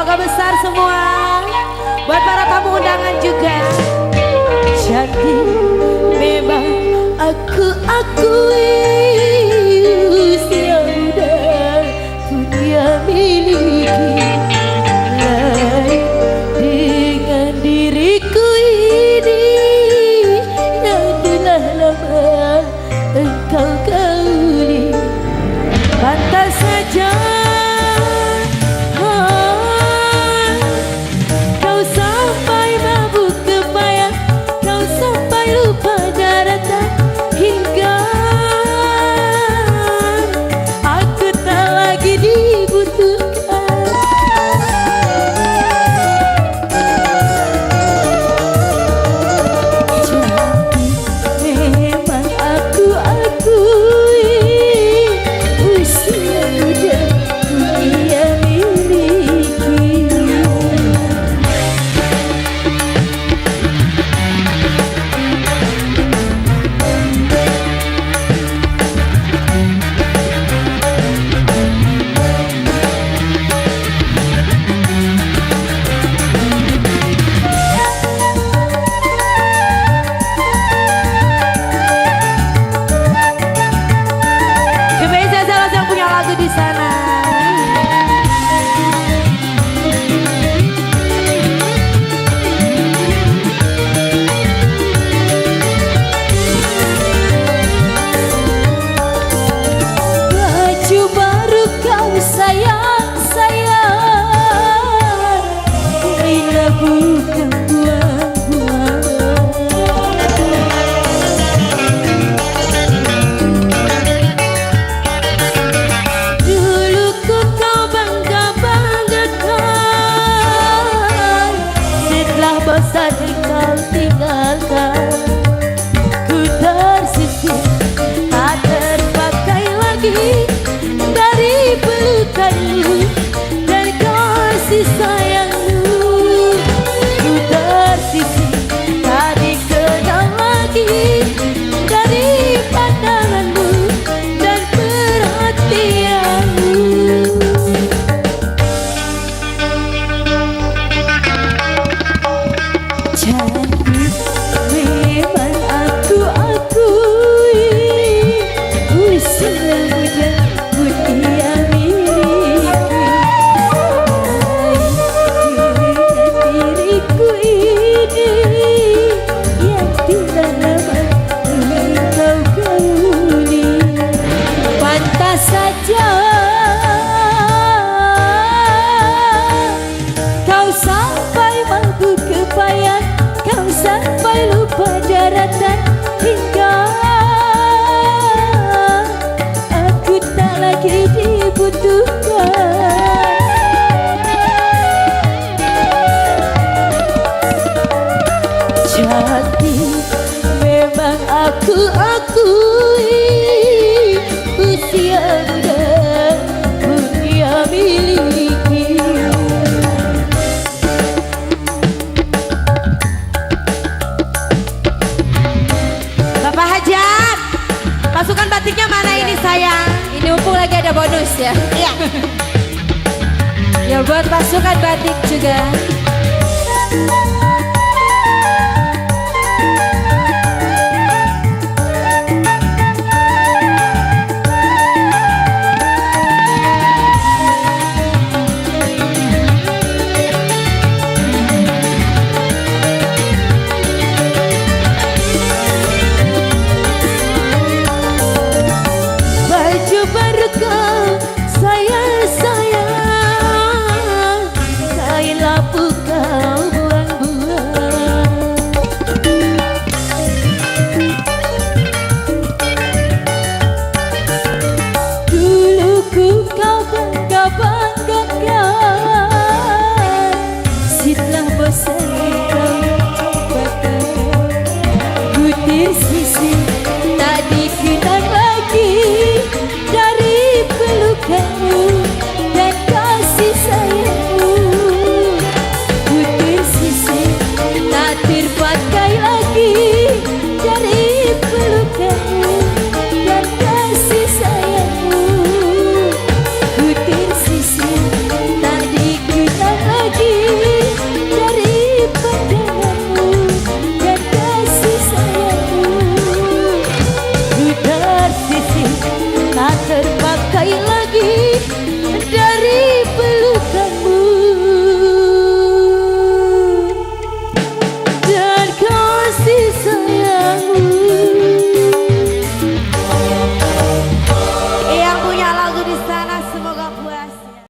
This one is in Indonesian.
keluarga besar semua, buat para tamu undangan juga. Jadi memang aku akui usia muda punya miliki lain dengan diriku ini yang telah lama engkau gauli. Pantas saja kau sampai mabuk kebayang, kau sampai lupa daratan, hingga aku tak lagi dibutuhkan. Jadi memang aku akui usia muda dunia miliki. Kemeja salah yang punya lagu di sana. Baju baru kau sayang, sayang, bila bukan buang-buang. Dulu ku kau bangga-banggakan, setelah bosan kau tinggalkan. Ku tersisih tak terpakai lagi dari pelukanmu dan kasih sayangmu. Ku tersisih tak dikenal lagi dari pandanganmu dan perhatianmu. Jadi memang aku akui usia muda dunia miliki. Diriku ini yang tidak lama engkau gauli. Pantas saja kau sampai mabuk kebayang, kau sampai lupa daratan, hingga aku tak lagi dibutuhkan. Jadi memang aku akui usia muda dunia miliki. Bapak Hajat, pasukan batiknya mana ini sayang? Ini mumpung lagi ada bonus ya. Iya. Ya buat pasukan batik juga.